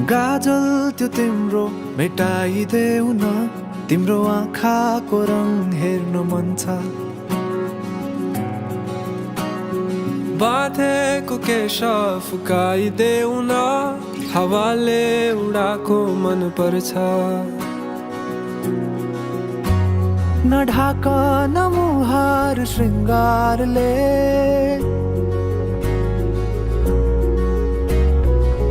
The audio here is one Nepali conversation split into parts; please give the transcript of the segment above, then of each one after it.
गाजल त्यो तिम्रो मेटाइदेऊ न, तिम्रो आँखाको रङ हेर्न मन छ। बाँधेको केश फुकाइदेऊ न, हावाले उडाको मन पर्छ। न ढाक न मुहार श्रृङ्गारले,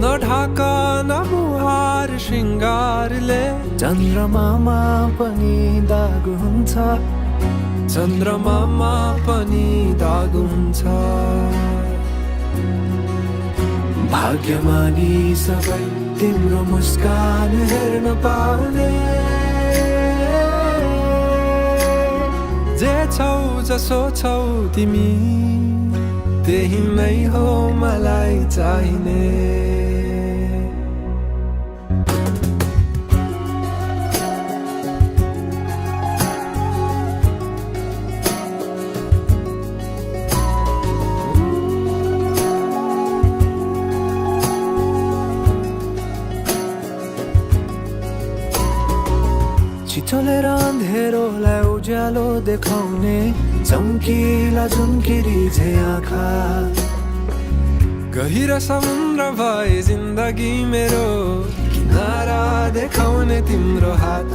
न ढाक न मुहार श्रृङ्गारले। चन्द्रमामा पनि दाग हुन्छ, चन्द्रमामा पनि दाग हुन्छ। भाग्यमानी सबै तिम्रो मुस्कान हेर्न पाउने। जे छौ जसो छौ तिमी, त्यही नै हो मलाई चाहिने। छिचोलेर अँधेरोलाई उज्यालो देखाउने, चम्किला झुम्किरी झै आँखा। गहिरो समुद्र भए जिन्दगी मेरो, किनारा देखाउने तिम्रो हात।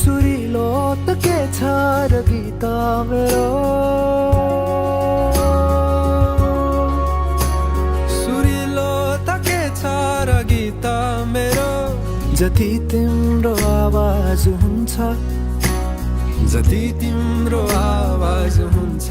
सुरिलो त के छ र गीत मेरो, सुरिलो त के छ र गीत मेरो। जति तिम्रो आवाज हुन्छ, जति तिम्रो आवाज हुन्छ।